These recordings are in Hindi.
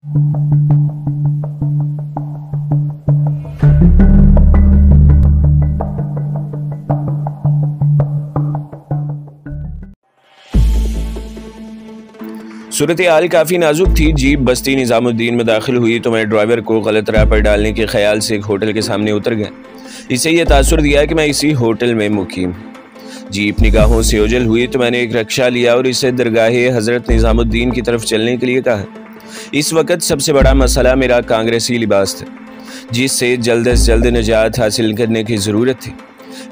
सूरत हाल काफ़ी नाजुक थी। जीप बस्ती निज़ामुद्दीन में दाखिल हुई तो मैं ड्राइवर को गलत राह पर डालने के ख्याल से एक होटल के सामने उतर गया। इसे यह तासुर दिया कि मैं इसी होटल में मुकीम। जीप निगाहों से ओझल हुई तो मैंने एक रिक्शा लिया और इसे दरगाहे हज़रत निज़ामुद्दीन की तरफ चलने के लिए कहा। इस वक्त सबसे बड़ा मसला मेरा कांग्रेसी लिबास था, जिससे जल्द से जल्द निजात हासिल करने की ज़रूरत थी।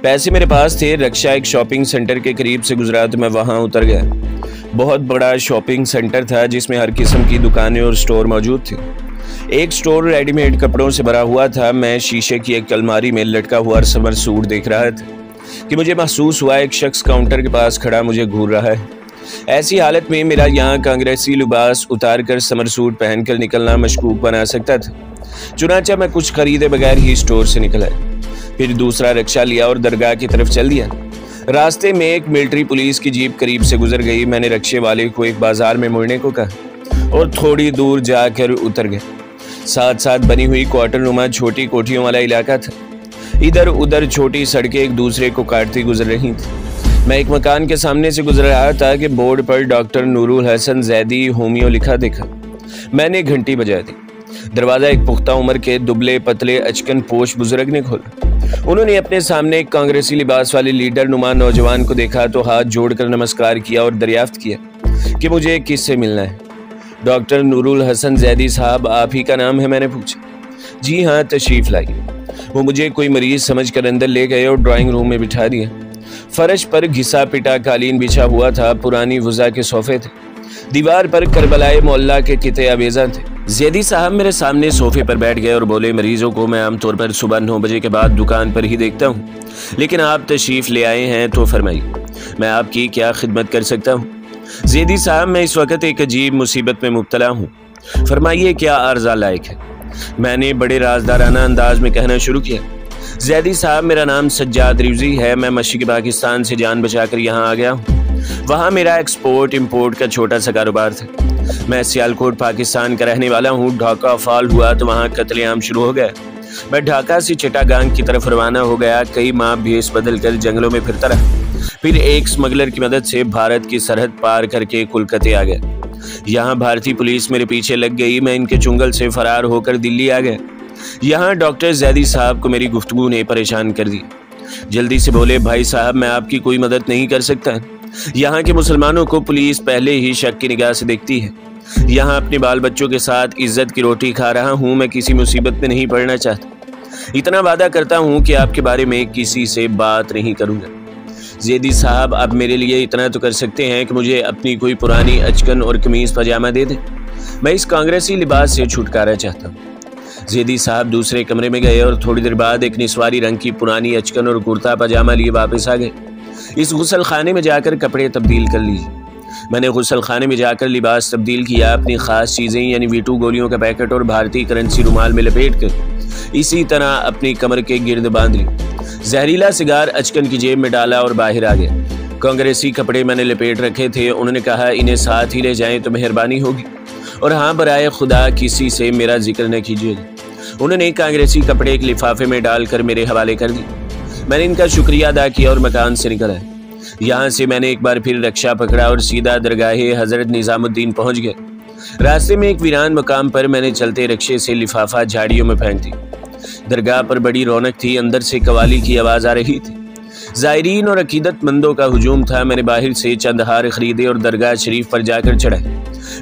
पैसे मेरे पास थे। रिक्शा एक शॉपिंग सेंटर के करीब से गुजरा तो मैं वहाँ उतर गया। बहुत बड़ा शॉपिंग सेंटर था जिसमें हर किस्म की दुकानें और स्टोर मौजूद थे। एक स्टोर रेडीमेड कपड़ों से भरा हुआ था। मैं शीशे की एक अलमारी में लटका हुआ समर सूट देख रहा था कि मुझे महसूस हुआ एक शख्स काउंटर के पास खड़ा मुझे घूर रहा है। ऐसी हालत में मेरा यहाँ कांग्रेसी लिबास उतार कर समर सूट पहनकर निकलना मशकूक बना सकता था। चुनांचे मैं कुछ खरीदे बगैर ही स्टोर से निकल आया। फिर दूसरा रिक्शा लिया और दरगाह की तरफ चल दिया। रास्ते में एक मिलिट्री पुलिस की जीप करीब से गुजर गई। मैंने रिक्शे वाले को एक बाजार में मुड़ने को कहा और थोड़ी दूर जाकर उतर गया। साथ साथ बनी हुई क्वार्टरनुमा छोटी कोठियों वाला इलाका था। इधर उधर छोटी सड़कें एक दूसरे को काटती गुजर रही थी। मैं एक मकान के सामने से गुजर रहा था कि बोर्ड पर डॉक्टर नूरुल हसन जैदी होमियो लिखा देखा। मैंने घंटी बजा दी। दरवाज़ा एक पुख्ता उम्र के दुबले पतले अचकन पोश बुजुर्ग ने खोला। उन्होंने अपने सामने एक कांग्रेसी लिबास वाले लीडर नुमा नौजवान को देखा तो हाथ जोड़कर नमस्कार किया और दरियाफ्त किया कि मुझे किससे मिलना है। डॉक्टर नूरुल हसन जैदी साहब, आप ही का नाम है? मैंने पूछा। जी हाँ, तशरीफ़ लाइए। वो मुझे कोई मरीज समझकर अंदर ले गए और ड्राइंग रूम में बिठा दिया। फर्श पर घिसा पिटा कालीन बिछा हुआ था। पुरानी वुज़ा के सोफे थे। दीवार पर करबलाए मोहल्ला के किते आवेज़ा थे। जैदी साहब मेरे सामने सोफे पर बैठ गए और बोले, मरीजों को मैं आमतौर पर सुबह 9 बजे के बाद दुकान पर ही देखता हूँ, लेकिन आप तशरीफ़ ले आए हैं तो फरमाइए, मैं आपकी क्या खिदमत कर सकता हूँ? जैदी साहब, मैं इस वक्त एक अजीब मुसीबत में मुब्तला हूँ, फरमाइए क्या अर्ज़ा लायक है? मैंने बड़े राजदाराना अंदाज में कहना शुरू किया। जैदी साहब, मेरा नाम सज्जाद रिज़वी है। मैं मशरिक़ी पाकिस्तान से जान बचाकर यहाँ आ गया हूँ। वहाँ मेरा एक्सपोर्ट इम्पोर्ट का छोटा सा कारोबार था। मैं सियालकोट पाकिस्तान का रहने वाला हूँ। ढाका फाल हुआ तो वहाँ कत्लेआम शुरू हो गया। मैं ढाका से चिटागांग की तरफ रवाना हो गया। कई माह भेस बदल कर जंगलों में फिरता रहा। फिर एक स्मगलर की मदद से भारत की सरहद पार करके कोलकाता आ गया। यहाँ भारतीय पुलिस मेरे पीछे लग गई। मैं इनके चुंगल से फरार होकर दिल्ली आ गया। यहाँ डॉक्टर जैदी साहब को मेरी गुफ्तगू ने परेशान कर दी। जल्दी से बोले, भाई साहब, मैं आपकी कोई मदद नहीं कर सकता। यहाँ के मुसलमानों को पुलिस पहले ही शक की निगाह से देखती है। यहाँ अपने बाल बच्चों के साथ इज्जत की रोटी खा रहा हूँ। मैं किसी मुसीबत में नहीं पड़ना चाहता। इतना वादा करता हूँ कि आपके बारे में किसी से बात नहीं करूँगा। जैदी साहब, आप मेरे लिए इतना तो कर सकते हैं कि मुझे अपनी कोई पुरानी अचकन और कमीज़ पजामा दे दें। मैं इस कांग्रेसी लिबास से छुटकारा चाहता हूँ। जैदी साहब दूसरे कमरे में गए और थोड़ी देर बाद एक निस्वारी रंग की पुरानी अचकन और कुर्ता पजामा लिए वापस आ गए। इस गुसल खाने में जाकर कपड़े तब्दील कर लीजिए। मैंने गुसल खाने में जाकर लिबास तब्दील किया। अपनी ख़ास चीज़ें यानी वीटू गोलियों का पैकेट और भारतीय करेंसी रुमाल में लपेट कर इसी तरह अपनी कमर के गिर्द बांध ली। जहरीला सिगार अचकन की जेब में डाला और बाहर आ गया। कांग्रेसी कपड़े मैंने लपेट रखे थे। उन्होंने कहा, इन्हें साथ ही ले जाएं तो मेहरबानी होगी, और हाँ, बराए खुदा किसी से मेरा जिक्र न कीजिएगा। उन्होंने कांग्रेसी कपड़े एक लिफाफे में डालकर मेरे हवाले कर दी। मैंने इनका शुक्रिया अदा किया और मकान से निकला। यहाँ से मैंने एक बार फिर रिक्शा पकड़ा और सीधा दरगाहे हज़रत निज़ामुद्दीन पहुँच गया। रास्ते में एक वीरान मकाम पर मैंने चलते रिक्शे से लिफाफा झाड़ियों में फेंक दी। दरगाह पर बड़ी रौनक थी। अंदर से कवाली की आवाज़ आ रही थी। ज़ायरीन और अकीदतमंदों का हुजूम था। मैंने बाहर से चंद हार खरीदे और दरगाह शरीफ पर जाकर चढ़ा।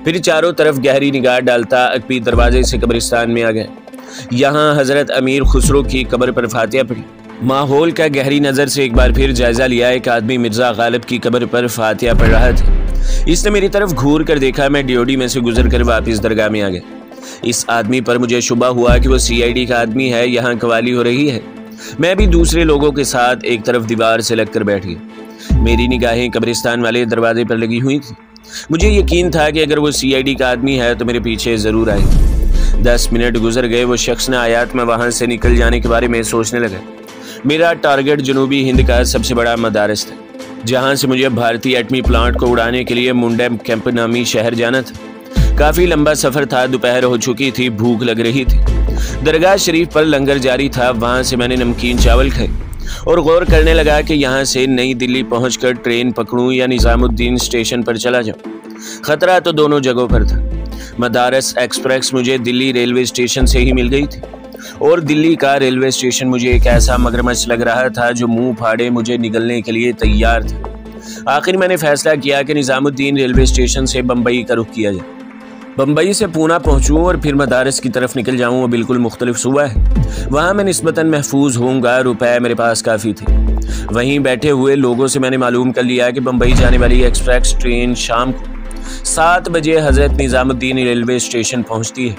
फिर चारों तरफ गहरी निगाह डालता अकबी दरवाजे से कब्रिस्तान में आ गया। यहाँ हज़रत अमीर खुसरो की कब्र पर फातिहा पढ़ी। माहौल का गहरी नज़र से एक बार फिर जायज़ा लिया। एक आदमी मिर्ज़ा गालिब की कब्र पर फातिहा पढ़ रहा था। इसने मेरी तरफ घूर कर देखा। मैं ड्योडी में से गुजर कर वापस दरगाह में आ गया। इस आदमी पर मुझे शुबा हुआ कि वो CID का आदमी है। यहाँ कवाली हो रही है। मैं भी दूसरे लोगों के साथ एक तरफ दीवार से लगकर बैठ गया। मेरी निगाहें कब्रिस्तान वाले दरवाजे पर लगी हुई थी। मुझे यकीन था कि अगर वो CID का आदमी है तो मेरे पीछे ज़रूर आए। 10 मिनट गुजर गए। वो शख्स ने आया तो मैं वहाँ से निकल जाने के बारे में सोचने लगा। मेरा टारगेट जनूबी हिंद का सबसे बड़ा मदारस था, जहाँ से मुझे भारतीय एटमी प्लांट को उड़ाने के लिए मुंडेम कैंप नामी शहर जाना था। काफ़ी लंबा सफ़र था, दोपहर हो चुकी थी, भूख लग रही थी। दरगाह शरीफ पर लंगर जारी था, वहाँ से मैंने नमकीन चावल खाए और गौर करने लगा कि यहाँ से नई दिल्ली पहुँचकर ट्रेन पकड़ूँ या निज़ामुद्दीन स्टेशन पर चला जाऊँ। ख़तरा तो दोनों जगहों पर था। मदारस एक्सप्रेस मुझे दिल्ली रेलवे स्टेशन से ही मिल गई थी और दिल्ली का रेलवे स्टेशन मुझे एक ऐसा मगरमच्छ लग रहा था जो मुंह फाड़े मुझे निगलने के लिए तैयार था। आखिर मैंने फैसला किया कि निज़ामुद्दीन रेलवे स्टेशन से बम्बई का रुख किया जाए। बम्बई से पूना पहुंचूं और फिर मदारस की तरफ निकल जाऊं, वो बिल्कुल मुख्तलिफ सूबा है। वहां मैं निस्बतन महफूज होऊंगा, रुपए मेरे पास काफ़ी थे। वहीं बैठे हुए लोगों से मैंने मालूम कर लिया कि बम्बई जाने वाली एक्सप्रेस ट्रेन शाम को 7 बजे हज़रत निज़ामुद्दीन रेलवे स्टेशन पहुंचती है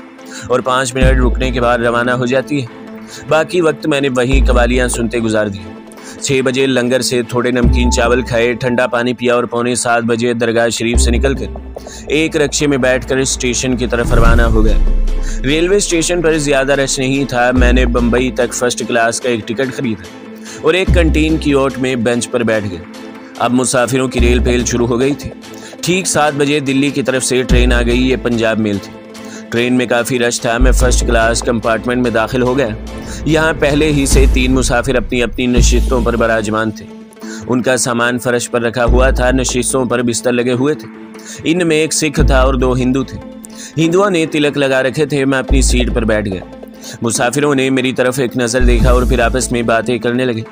और 5 मिनट रुकने के बाद रवाना हो जाती है। बाकी वक्त मैंने वहीं कवालियाँ सुनते गुजार दिए। 6 बजे लंगर से थोड़े नमकीन चावल खाए, ठंडा पानी पिया और पौने 7 बजे दरगाह शरीफ से निकलकर एक रिक्शे में बैठकर स्टेशन की तरफ रवाना हो गया। रेलवे स्टेशन पर ज़्यादा रश नहीं था। मैंने बम्बई तक फर्स्ट क्लास का एक टिकट खरीदा और एक कंटीन की ओट में बेंच पर बैठ गया। अब मुसाफिरों की रेल पेल शुरू हो गई थी। ठीक 7 बजे दिल्ली की तरफ से ट्रेन आ गई। ये पंजाब मेल थी। ट्रेन में काफ़ी रश था। मैं फर्स्ट क्लास कंपार्टमेंट में दाखिल हो गया। यहाँ पहले ही से 3 मुसाफिर अपनी अपनी नशिस्तों पर बराजमान थे। उनका सामान फर्श पर रखा हुआ था। नशिस्तों पर बिस्तर लगे हुए थे। इनमें एक सिख था और 2 हिंदू थे। हिंदुओं ने तिलक लगा रखे थे। मैं अपनी सीट पर बैठ गया। मुसाफिरों ने मेरी तरफ एक नज़र देखा और फिर आपस में बातें करने लगे।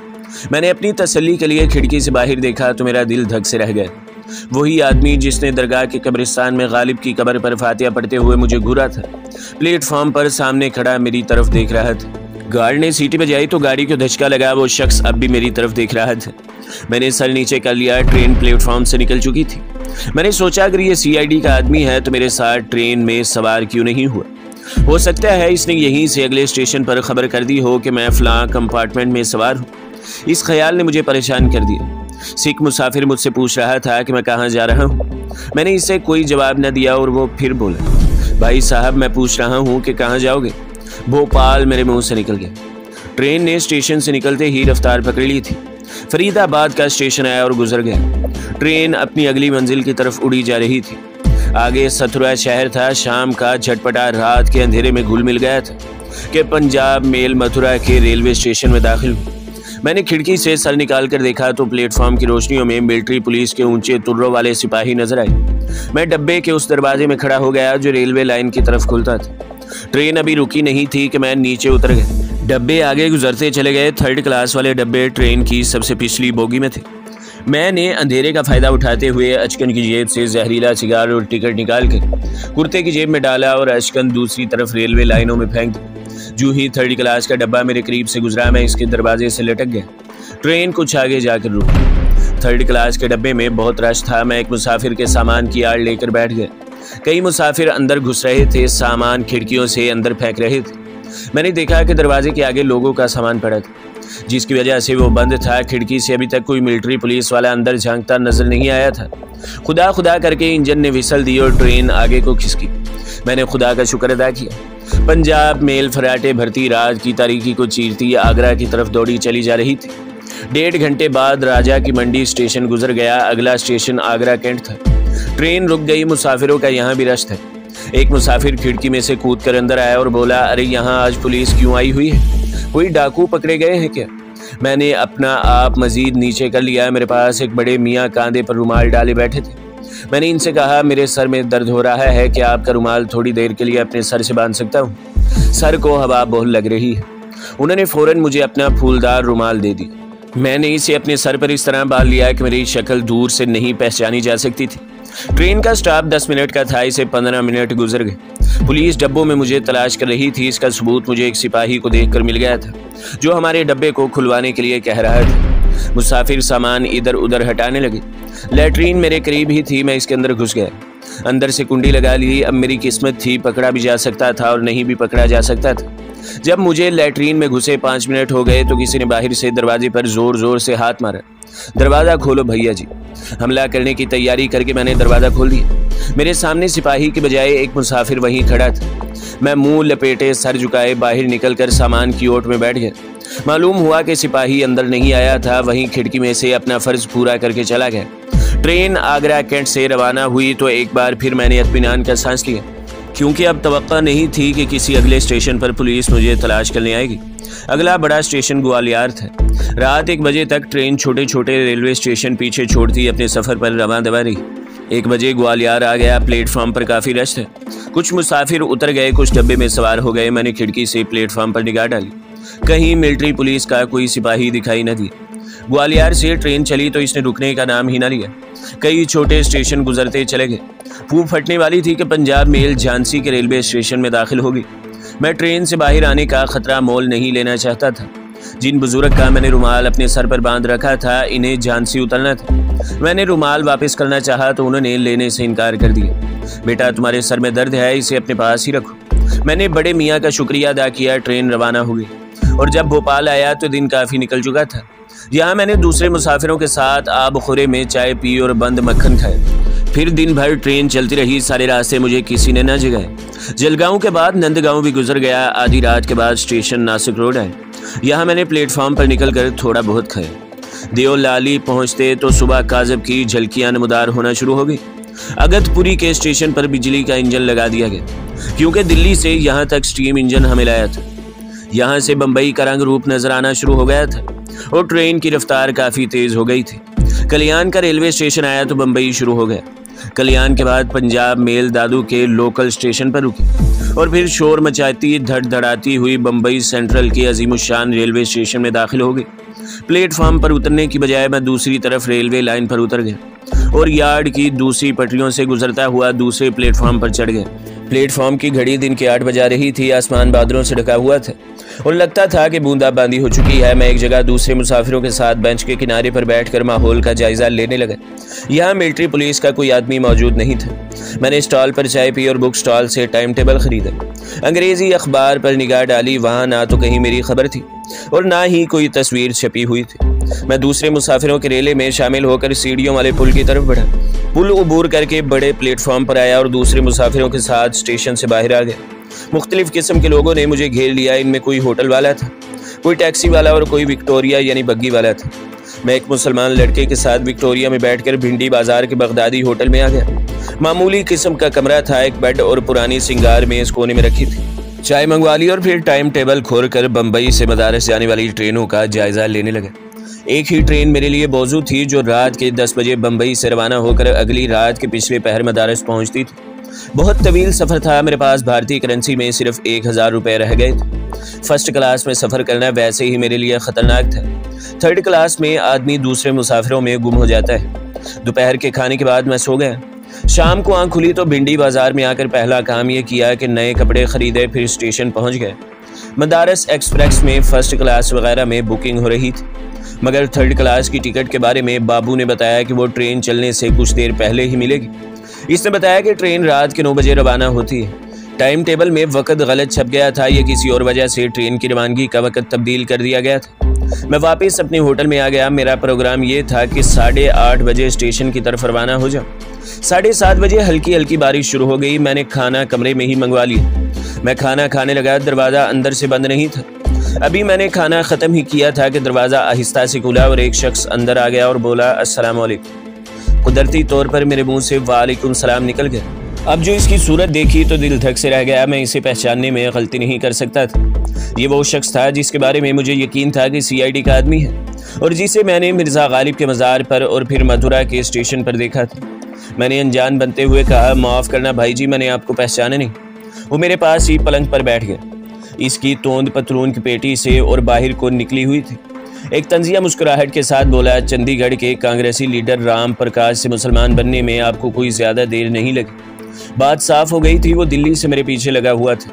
मैंने अपनी तसल्ली के लिए खिड़की से बाहर देखा तो मेरा दिल धक से रह गया। वही आदमी जिसने दरगाह के कब्रिस्तान में गालिब की कब्र पर फातिहा पढ़ते हुए मुझे घूरा था, प्लेटफॉर्म पर सामने खड़ा मेरी तरफ देख रहा था। गार्ड ने सीटी बजाई तो गाड़ी को धचका लगा। वो शख्स अब भी मेरी तरफ देख रहा था। मैंने सर नीचे कर लिया। ट्रेन प्लेटफॉर्म से निकल चुकी थी। मैंने सोचा अगर ये CID का आदमी है तो मेरे साथ ट्रेन में सवार क्यों नहीं हुआ। हो सकता है इसने यहीं से अगले स्टेशन पर खबर कर दी हो कि मैं फलां कंपार्टमेंट में सवार हूँ। इस ख्याल ने मुझे परेशान कर दिया। सिख मुसाफिर मुझसे पूछ रहा था कि मैं कहाँ जा रहा हूँ। मैंने इससे कोई जवाब न दिया और वो फिर बोला, भाई साहब मैं पूछ रहा हूँ कि कहाँ जाओगे। भोपाल मेरे मुंह से निकल गया। ट्रेन ने स्टेशन से निकलते ही रफ्तार पकड़ ली थी। फरीदाबाद का स्टेशन आया और गुजर गया। ट्रेन अपनी अगली मंजिल की तरफ उड़ी जा रही थी। आगे सथुरा शहर था। शाम का झटपटा रात के अंधेरे में घुल मिल गया था कि पंजाब मेल मथुरा के रेलवे स्टेशन में दाखिल हुई। मैंने खिड़की से सर निकाल कर देखा तो प्लेटफॉर्म की रोशनियों में मिलिट्री पुलिस के ऊंचे तुर्रों वाले सिपाही नजर आए। मैं डब्बे के उस दरवाजे में खड़ा हो गया जो रेलवे लाइन की तरफ खुलता था। ट्रेन अभी रुकी नहीं थी कि मैं नीचे उतर गया। डब्बे आगे गुजरते चले गए। 3rd क्लास वाले डब्बे ट्रेन की सबसे पिछली बोगी में थे। मैंने अंधेरे का फ़ायदा उठाते हुए अचकन की जेब से जहरीला सिगार और टिकट निकाल कर कुर्ते की जेब में डाला और अचकन दूसरी तरफ रेलवे लाइनों में फेंक दी। जो ही 3rd क्लास का डब्बा मेरे करीब से गुजरा, मैं इसके दरवाजे से लटक गया। ट्रेन कुछ आगे जाकर रुकी। 3rd क्लास के डब्बे में बहुत रश था। मैं एक मुसाफिर के सामान की आड़ लेकर बैठ गया। कई मुसाफिर अंदर घुस रहे थे, सामान खिड़कियों से अंदर फेंक रहे थे। मैंने देखा कि दरवाजे के आगे लोगों का सामान पड़ा था, जिसकी वजह से वो बंद था। खिड़की से अभी तक कोई मिलिट्री पुलिस वाला अंदर झांकता नजर नहीं आया था। खुदा खुदा करके इंजन ने विसल दी और ट्रेन आगे को खिसकी। मैंने खुदा का शुक्र अदा किया। पंजाब मेल फराटे भरती रात की तारीकी को चीरती आगरा की तरफ दौड़ी चली जा रही थी। 1.5 घंटे बाद राजा की मंडी स्टेशन गुजर गया। अगला स्टेशन आगरा कैंट था। ट्रेन रुक गई। मुसाफिरों का यहाँ भी रश था। एक मुसाफिर खिड़की में से कूद कर अंदर आया और बोला, अरे यहाँ आज पुलिस क्यों आई हुई है? कोई डाकू पकड़े गए हैं क्या? मैंने अपना आप मजीद नीचे कर लिया। मेरे पास एक बड़े मियाँ कांधे पर रुमाल डाले बैठे थे। मैंने इनसे कहा, मेरे सर में दर्द हो रहा है, क्या आपका रुमाल थोड़ी देर के लिए अपने सर से बांध सकता हूँ? सर को हवा बहुत लग रही है। उन्होंने फौरन मुझे अपना फूलदार रुमाल दे दी। मैंने इसे अपने सर पर इस तरह बांध लिया कि मेरी शक्ल दूर से नहीं पहचानी जा सकती थी। ट्रेन का स्टॉप 10 मिनट का था। इसे 15 मिनट गुजर गए। पुलिस डब्बों में मुझे तलाश कर रही थी। इसका सबूत मुझे एक सिपाही को देखकर मिल गया था जो हमारे डब्बे को खुलवाने के लिए कह रहा था। मुसाफिर सामान इधर उधर हटाने लगे। लैट्रीन मेरे करीब ही थी। मैं इसके अंदर घुस गया। अंदर से कुंडी लगा ली। अब मेरी किस्मत थी, पकड़ा भी जा सकता था और नहीं भी पकड़ा जा सकता था। जब मुझे लैट्रीन में घुसे 5 मिनट हो गए तो किसी ने बाहर से दरवाजे पर जोर जोर से हाथ मारा। दरवाज़ा खोलो भैया जी। हमला करने की तैयारी करके मैंने दरवाज़ा खोल दिया। मेरे सामने सिपाही के बजाय एक मुसाफिर वहीं खड़ा था। मैं मुंह लपेटे सर झुकाए बाहर निकलकर सामान की ओट में बैठ गया। मालूम हुआ कि सिपाही अंदर नहीं आया था, वहीं खिड़की में से अपना फ़र्ज़ पूरा करके चला गया। ट्रेन आगरा कैंट से रवाना हुई तो एक बार फिर मैंने इत्मीनान का सांस लिया। क्योंकि अब तवक्का नहीं थी कि किसी अगले स्टेशन पर पुलिस मुझे तलाश करने आएगी। अगला बड़ा स्टेशन ग्वालियर था। रात 1 बजे तक ट्रेन छोटे छोटे रेलवे स्टेशन पीछे छोड़ती अपने सफ़र पर रवां दवा रही। 1 बजे ग्वालियर आ गया। प्लेटफॉर्म पर काफ़ी रश था। कुछ मुसाफिर उतर गए, कुछ डब्बे में सवार हो गए। मैंने खिड़की से प्लेटफॉर्म पर निगाह डाली। कहीं मिलिट्री पुलिस का कोई सिपाही दिखाई न दिया। ग्वालियर से ट्रेन चली तो इसने रुकने का नाम ही न लिया। कई छोटे स्टेशन गुजरते चले गए। फूट फटने वाली थी कि पंजाब मेल झांसी के रेलवे स्टेशन में दाखिल होगी। मैं ट्रेन से बाहर आने का खतरा मोल नहीं लेना चाहता था। जिन बुजुर्ग का मैंने रुमाल अपने सर पर बांध रखा था, इन्हें झांसी उतरना था। मैंने रुमाल वापस करना चाहा तो उन्होंने लेने से इनकार कर दिया। बेटा, तुम्हारे सर में दर्द है, इसे अपने पास ही रखो। मैंने बड़े मियाँ का शुक्रिया अदा किया। ट्रेन रवाना हो गई और जब भोपाल आया तो दिन काफ़ी निकल चुका था। यहाँ मैंने दूसरे मुसाफिरों के साथ आब खुरे में चाय पी और बंद मक्खन खाए। फिर दिन भर ट्रेन चलती रही। सारे रास्ते मुझे किसी ने न जगाए। जलगांव के बाद नंदगांव भी गुजर गया। आधी रात के बाद स्टेशन नासिक रोड आए। यहाँ मैंने प्लेटफॉर्म पर निकलकर थोड़ा बहुत खाया। देओलाली पहुँचते तो सुबह काजब की झलकियाँ नमदार होना शुरू हो गई। अगतपुरी के स्टेशन पर बिजली का इंजन लगा दिया गया, क्योंकि दिल्ली से यहाँ तक स्टीम इंजन हमें लाया था। यहाँ से बम्बई का रंग रूप नजर आना शुरू हो गया था और ट्रेन की रफ्तार काफ़ी तेज़ हो गई थी। कल्याण का रेलवे स्टेशन आया तो बम्बई शुरू हो गया। कल्याण के बाद पंजाब मेल दादू के लोकल स्टेशन पर रुकी और फिर शोर मचाती धड़धड़ाती हुई बम्बई सेंट्रल के अजीमुशान रेलवे स्टेशन में दाखिल हो गई। प्लेटफॉर्म पर उतरने की बजाय मैं दूसरी तरफ रेलवे लाइन पर उतर गया और यार्ड की दूसरी पटरियों से गुजरता हुआ दूसरे प्लेटफॉर्म पर चढ़ गया। प्लेटफॉर्म की घड़ी दिन के 8 बजा रही थी। आसमान बादलों से ढका हुआ था और लगता था कि बूंदाबांदी हो चुकी है। मैं एक जगह दूसरे मुसाफिरों के साथ बेंच के किनारे पर बैठकर माहौल का जायजा लेने लगा। यहाँ मिलिट्री पुलिस का कोई आदमी मौजूद नहीं था। मैंने स्टॉल पर चाय पी और बुक स्टॉल से टाइम टेबल खरीदा। अंग्रेजी अखबार पर निगाह डाली। वहाँ ना तो कहीं मेरी खबर थी और ना ही कोई तस्वीर छपी हुई थी। मैं दूसरे मुसाफिरों के रेले में शामिल होकर सीढ़ियों वाले पुल की तरफ बढ़ा। पुल उबूर करके बड़े प्लेटफॉर्म पर आया और दूसरे मुसाफिरों के साथ स्टेशन से बाहर आ गया। मुख्तलिफ किस्म के लोगों ने मुझे घेर लिया। इनमें कोई होटल वाला था, कोई टैक्सी वाला और कोई विक्टोरिया यानी बग्गी वाला था। मैं एक मुसलमान लड़के के साथ विक्टोरिया में बैठकर भिंडी बाजार के बगदादी होटल में आ गया। मामूली किस्म का कमरा था। एक बेड और पुरानी सिंगार मेज कोने में रखी थी। चाय मंगवा ली और फिर टाइम टेबल खोल कर बम्बई से मदारस जाने वाली ट्रेनों का जायजा लेने लगा। एक ही ट्रेन मेरे लिए मौजूद थी जो रात के 10 बजे बम्बई से रवाना होकर अगली रात के पिछले पहर मदारस पहुंचती थी। बहुत तवील सफ़र था। मेरे पास भारतीय करेंसी में सिर्फ 1000 रुपये रह गए थे। फर्स्ट क्लास में सफ़र करना वैसे ही मेरे लिए ख़तरनाक था। थर्ड क्लास में आदमी दूसरे मुसाफिरों में गुम हो जाता है। दोपहर के खाने के बाद मैं सो गया। शाम को आँख खुली तो भिंडी बाजार में आकर पहला काम यह किया कि नए कपड़े ख़रीदे। फिर स्टेशन पहुँच गए। मदारस एक्सप्रेस में फ़र्स्ट क्लास वगैरह में बुकिंग हो रही थी, मगर थर्ड क्लास की टिकट के बारे में बाबू ने बताया कि वो ट्रेन चलने से कुछ देर पहले ही मिलेगी। इसने बताया कि ट्रेन रात के 9 बजे रवाना होती है। टाइम टेबल में वक़्त गलत छप गया था। यह किसी और वजह से ट्रेन की रवानगी का वक़्त तब्दील कर दिया गया था। मैं वापस अपने होटल में आ गया। मेरा प्रोग्राम ये था कि 8:30 बजे स्टेशन की तरफ रवाना हो जाऊँ। 7:30 बजे हल्की हल्की बारिश शुरू हो गई। मैंने खाना कमरे में ही मंगवा लिया। मैं खाना खाने लगा। दरवाज़ा अंदर से बंद नहीं था। अभी मैंने खाना ख़त्म ही किया था कि दरवाज़ा आहिस्ता से खुला और एक शख्स अंदर आ गया और बोला, अस्सलाम वालेकुम। कुदरती तौर पर मेरे मुंह से वालेकुम सलाम निकल गया। अब जो इसकी सूरत देखी तो दिल धक से रह गया। मैं इसे पहचानने में गलती नहीं कर सकता था। ये वो शख्स था जिसके बारे में मुझे यकीन था कि CID का आदमी है और जिसे मैंने मिर्ज़ा गालिब के मज़ार पर और फिर मथुरा के स्टेशन पर देखा था। मैंने अनजान बनते हुए कहा, माफ़ करना भाई जी, मैंने आपको पहचाना नहीं। वो मेरे पास ही पलंग पर बैठ गया। इसकी तोंद पतलून की पेटी से और बाहर को निकली हुई थी। एक तंजिया मुस्कुराहट के साथ बोला, चंडीगढ़ के कांग्रेसी लीडर राम प्रकाश से मुसलमान बनने में आपको कोई ज़्यादा देर नहीं लगी। बात साफ हो गई थी। वो दिल्ली से मेरे पीछे लगा हुआ था।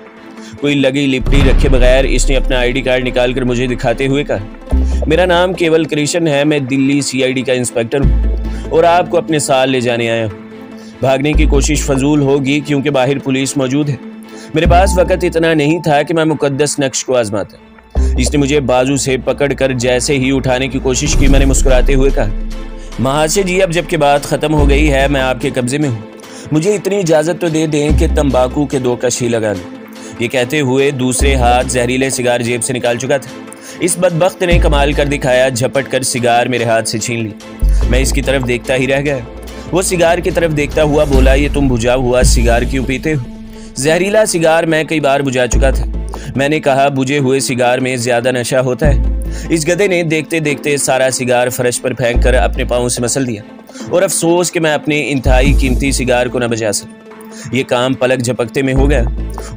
कोई लगी लिपटी रखे बगैर इसने अपना ID कार्ड निकाल कर मुझे दिखाते हुए कहा, मेरा नाम केवल कृष्ण है। मैं दिल्ली CID का इंस्पेक्टर हूँ और आपको अपने साथ ले जाने आया हूँ। भागने की कोशिश फजूल होगी क्योंकि बाहर पुलिस मौजूद है। मेरे पास वक़्त इतना नहीं था कि मैं मुकद्दस नक्श को आजमाता। इसने मुझे बाजू से पकड़कर जैसे ही उठाने की कोशिश की, मैंने मुस्कुराते हुए कहा, महाशय जी, अब जबकि बात ख़त्म हो गई है, मैं आपके कब्ज़े में हूँ। मुझे इतनी इजाज़त तो दे दें कि तंबाकू के 2 कश ही लगा लूँ। ये कहते हुए दूसरे हाथ जहरीले सिगार जेब से निकाल चुका था। इस बदबख्त ने कमाल कर दिखाया। झपट कर सिगार मेरे हाथ से छीन ली। मैं इसकी तरफ देखता ही रह गया। वो सिगार की तरफ देखता हुआ बोला, ये तुम बुझा हुआ सिगार क्यों पीते हो? जहरीला सिगार मैं कई बार बुझा चुका था। मैंने कहा बुझे हुए सिगार में ज्यादा नशा होता है। इस गधे ने देखते देखते सारा सिगार फर्श पर फेंक कर अपने पाँव से मसल दिया और अफसोस कि मैं अपने इंतहाई कीमती सिगार को न बचा सका। ये काम पलक झपकते में हो गया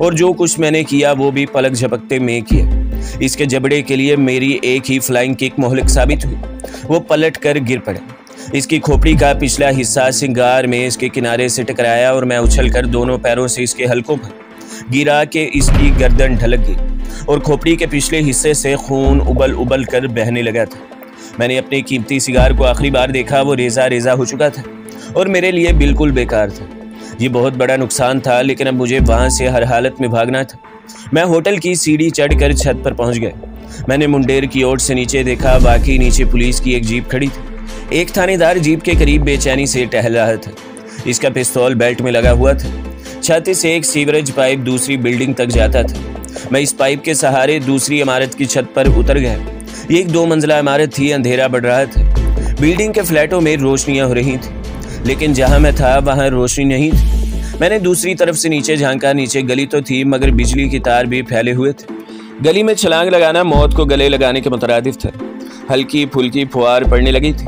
और जो कुछ मैंने किया वो भी पलक झपकते में किया। इसके जबड़े के लिए मेरी एक ही फ्लाइंग किक मोहलक साबित हुई। वो पलट कर गिर पड़ा। इसकी खोपड़ी का पिछला हिस्सा सिंगार में इसके किनारे से टकराया और मैं उछलकर दोनों पैरों से इसके हलकों पर गिरा के इसकी गर्दन ढलक गई और खोपड़ी के पिछले हिस्से से खून उबल उबल कर बहने लगा था। मैंने अपने कीमती सिगार को आखिरी बार देखा, वो रेजा रेजा हो चुका था और मेरे लिए बिल्कुल बेकार था। ये बहुत बड़ा नुकसान था, लेकिन अब मुझे वहाँ से हर हालत में भागना था। मैं होटल की सीढ़ी चढ़कर छत पर पहुँच गया। मैंने मुंडेर की ओर से नीचे देखा। वाकई नीचे पुलिस की एक जीप खड़ी थी। एक थानेदार जीप के करीब बेचैनी से टहल रहा था। इसका पिस्तौल बेल्ट में लगा हुआ था। छत से एक सीवरेज पाइप दूसरी बिल्डिंग तक जाता था। मैं इस पाइप के सहारे दूसरी इमारत की छत पर उतर गया। ये एक 2 मंजिला इमारत थी। अंधेरा बढ़ रहा था। बिल्डिंग के फ्लैटों में रोशनियां हो रही थी, लेकिन जहां मैं था वहां रोशनी नहीं थी। मैंने दूसरी तरफ से नीचे झांका। नीचे गली तो थी, मगर बिजली की तार भी फैले हुए थे। गली में छलांग लगाना मौत को गले लगाने के मुतरादिफ था। हल्की फुल्की फुहार पड़ने लगी थी।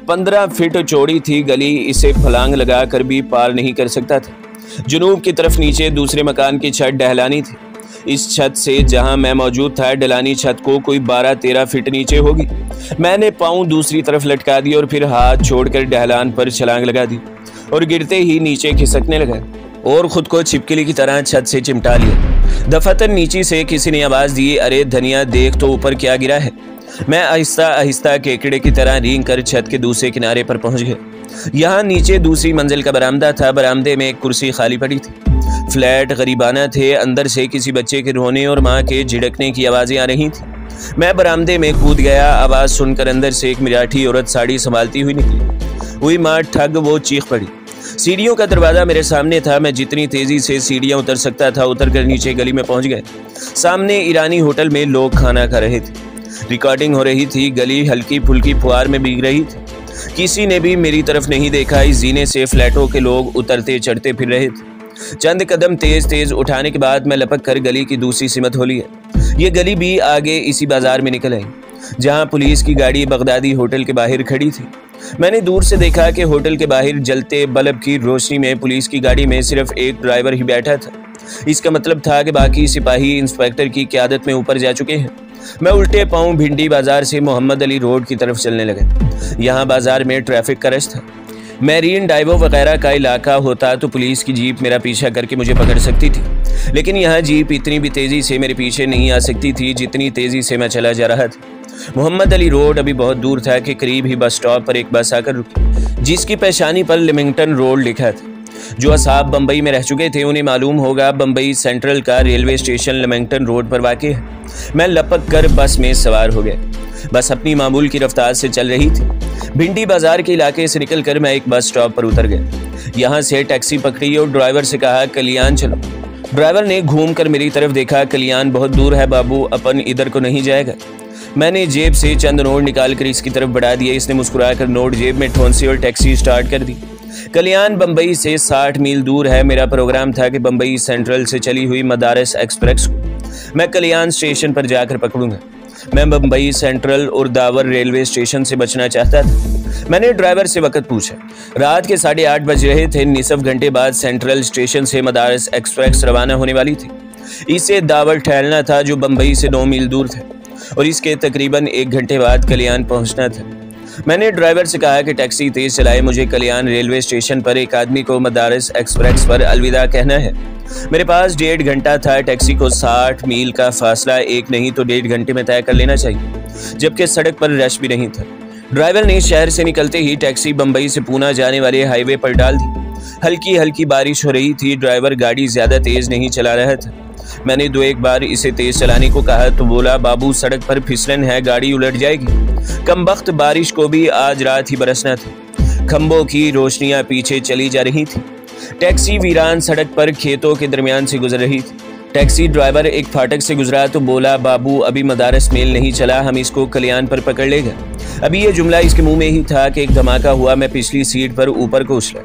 15 फीट चौड़ी थी गली। इसे फलांग लगा कर भी पार नहीं कर सकता था। जुनूब की तरफ नीचे दूसरे मकान की छत ढलानी थी। इस छत से जहां मैं मौजूद था, ढलानी छत को कोई 12-13 फीट नीचे होगी। मैंने पाँव दूसरी तरफ लटका दिए और फिर हाथ छोड़कर ढलान पर छलांग लगा दी और गिरते ही नीचे खिसकने लगा और खुद को छिपकली की तरह छत से चिमटा लिया। दफातन नीचे से किसी ने आवाज दी, अरे धनिया देख तो ऊपर क्या गिरा है। मैं आहिस्ता आहिस्ता केकड़े की तरह रेंग कर छत के दूसरे किनारे पर पहुंच गया। यहाँ नीचे दूसरी मंजिल का बरामदा था। बरामदे में एक कुर्सी खाली पड़ी थी। फ्लैट गरीबाना थे। अंदर से किसी बच्चे के रोने और माँ के झिड़कने की आवाजें आ रही थी। मैं बरामदे में कूद गया। आवाज सुनकर अंदर से एक मराठी औरत साड़ी संभालती हुई निकली। हुई माँ ठग, वो चीख पड़ी। सीढ़ियों का दरवाजा मेरे सामने था। मैं जितनी तेजी से सीढ़ियां उतर सकता था उतर कर नीचे गली में पहुंच गए। सामने ईरानी होटल में लोग खाना खा रहे थे। रिकॉर्डिंग हो रही थी। गली हल्की फुल्की फुहार में भीग रही थी। किसी ने भी मेरी तरफ नहीं देखा। इस जीने से फ्लैटों के लोग उतरते चढ़ते फिर रहे थे। चंद कदम तेज तेज उठाने के बाद मैं लपक कर गली की दूसरी सिमत हो लिया। ये गली भी आगे इसी बाजार में निकल आई, जहां पुलिस की गाड़ी बगदादी होटल के बाहर खड़ी थी। मैंने दूर से देखा कि होटल के बाहर जलते बल्ब की रोशनी में पुलिस की गाड़ी में सिर्फ एक ड्राइवर ही बैठा था। इसका मतलब था कि बाकी सिपाही इंस्पेक्टर की क़यादत में ऊपर जा चुके हैं। मैं उल्टे पाँव भिंडी बाजार से मोहम्मद अली रोड की तरफ चलने लगा। यहाँ बाजार में ट्रैफिक का रश था। मैरीन डाइवो वगैरह का इलाका होता तो पुलिस की जीप मेरा पीछा करके मुझे पकड़ सकती थी, लेकिन यहाँ जीप इतनी भी तेज़ी से मेरे पीछे नहीं आ सकती थी जितनी तेज़ी से मैं चला जा रहा था। मोहम्मद अली रोड अभी बहुत दूर था कि करीब ही बस स्टॉप पर एक बस आकर रुकी, जिसकी पेशानी पर लिमिंगटन रोड लिखा था। जो असाब बम्बई में रह चुके थे उन्हें मालूम होगा बम्बई सेंट्रल का रेलवे स्टेशन लिमिंगटन रोड पर वाक़ है। मैं लपक कर बस में सवार हो गया। बस अपनी मामूल की रफ्तार से चल रही थी। भिंडी बाजार के इलाके से निकलकर मैं एक बस स्टॉप पर उतर गया। यहाँ से टैक्सी पकड़ी और ड्राइवर से कहा कल्याण चलो। ड्राइवर ने घूमकर मेरी तरफ देखा। कल्याण बहुत दूर है बाबू, अपन इधर को नहीं जाएगा। मैंने जेब से चंद नोट निकालकर इसकी तरफ बढ़ा दिए। इसने मुस्कुराकर नोट जेब में ठोंसे और टैक्सी स्टार्ट कर दी। कल्याण बम्बई से 60 मील दूर है। मेरा प्रोग्राम था कि बम्बई सेंट्रल से चली हुई मदारस एक्सप्रेस को मैं कल्याण स्टेशन पर जाकर पकड़ूंगा। मैं बम्बई सेंट्रल और दावर रेलवे स्टेशन से बचना चाहता था। मैंने ड्राइवर से वक्त पूछा। रात के 8:30 बज रहे थे। निसफ घंटे बाद सेंट्रल स्टेशन से मदारस एक्सप्रेस रवाना होने वाली थी। इसे दावर ठहरना था जो बम्बई से 9 मील दूर था और इसके तकरीबन 1 घंटे बाद कल्याण पहुंचना था। मैंने ड्राइवर से कहा कि टैक्सी तेज चलाए। मुझे कल्याण रेलवे स्टेशन पर एक आदमी को मदारस एक्सप्रेस पर अलविदा कहना है। मेरे पास 1.5 घंटा था। टैक्सी को 60 मील का फासला 1 नहीं तो 1.5 घंटे में तय कर लेना चाहिए, जबकि सड़क पर रश भी नहीं था। ड्राइवर ने शहर से निकलते ही टैक्सी बम्बई से पूना जाने वाले हाईवे पर डाल दी। हल्की हल्की बारिश हो रही थी। ड्राइवर गाड़ी ज्यादा तेज नहीं चला रहा था। मैंने 2-1 बार इसे तेज चलाने को कहा तो बोला बाबू सड़क पर फिसलन है, गाड़ी उलट जाएगी। कमबख्त बारिश को भी आज रात ही बरसना था। खंभों की रोशनियां पीछे चली जा रही थी। टैक्सी वीरान सड़क पर खेतों के दरमियान से गुजर रही थी। टैक्सी ड्राइवर एक फाटक से गुजरा तो बोला बाबू अभी मदारस मेल नहीं चला, हम इसको कल्याण पर पकड़ लेगा। अभी ये जुमला इसके मुंह में ही था कि एक धमाका हुआ। मैं पिछली सीट पर ऊपर को उछला।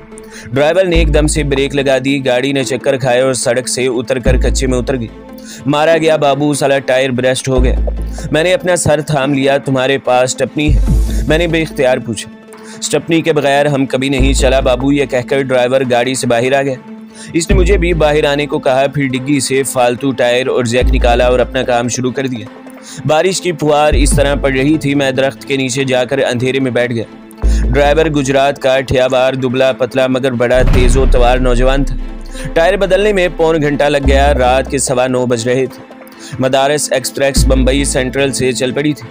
ड्राइवर ने एकदम से ब्रेक लगा दी, गाड़ी ने चक्कर खाए और सड़क से उतरकर कच्चे में उतर गई। मारा गया बाबू, साला टायर ब्रेस्ट हो गया। मैंने अपना सर थाम लिया। तुम्हारे पास स्टेपनी है? मैंने बेइख्तियार पूछा। स्टेपनी के बगैर हम कभी नहीं चला बाबू, यह कहकर ड्राइवर गाड़ी से बाहर आ गया। इसने मुझे भी बाहर आने को कहा, फिर डिग्गी से फालतू टायर और जैक निकाला और अपना काम शुरू कर दिया। बारिश की फुहार इस तरह पड़ रही थी, मैं दरख्त के नीचे जाकर अंधेरे में बैठ गया। ड्राइवर गुजरात का ठियावार, दुबला पतला मगर बड़ा तेजो तवार नौजवान था। टायर बदलने में पौन घंटा लग गया। रात के 9:15 बज रहे थे। मदारस एक्सप्रेस बम्बई सेंट्रल से चल पड़ी थी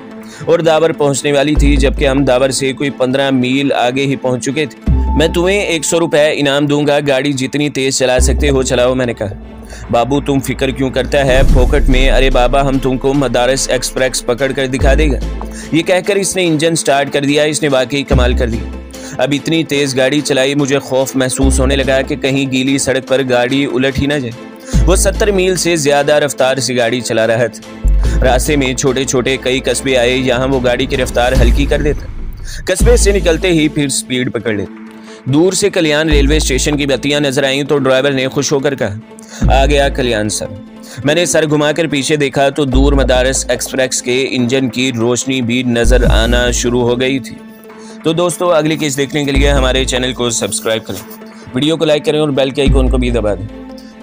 और दावर पहुंचने वाली थी, जबकि हम दावर से कोई 15 मील आगे ही पहुंच चुके थे। मैं तुम्हें 100 रुपए इनाम दूंगा, गाड़ी जितनी तेज चला सकते हो चलाओ, मैंने कहा। बाबू तुम फिक्र क्यों करता है, फोकट में। अरे बाबा हम तुमको मदारस एक्सप्रेस पकड़ कर दिखा देगा। ये कहकर इसने इंजन स्टार्ट कर दिया। इसने वाकई कमाल कर दिया। अब इतनी तेज गाड़ी चलाई, मुझे खौफ महसूस होने लगा कि कहीं गीली सड़क पर गाड़ी उलट ही ना जाए। वो 70 मील से ज्यादा रफ्तार से गाड़ी चला रहा था। रास्ते में छोटे छोटे कई कस्बे आए, यहाँ वो गाड़ी की रफ्तार हल्की कर देता। कस्बे से निकलते ही फिर स्पीड पकड़ लेता। दूर से कल्याण रेलवे स्टेशन की बत्तियां नजर आईं तो ड्राइवर ने खुश होकर कहा, आ गया कल्याण सर। मैंने सर घुमाकर पीछे देखा तो दूर मदारस एक्सप्रेस के इंजन की रोशनी भी नजर आना शुरू हो गई थी। तो दोस्तों अगली केस देखने के लिए हमारे चैनल को सब्सक्राइब करें, वीडियो को लाइक करें और बेल के आइकॉन को भी दबा दें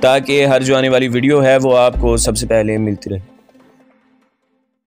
ताकि हर जो आने वाली वीडियो है वो आपको सबसे पहले मिलती रहे।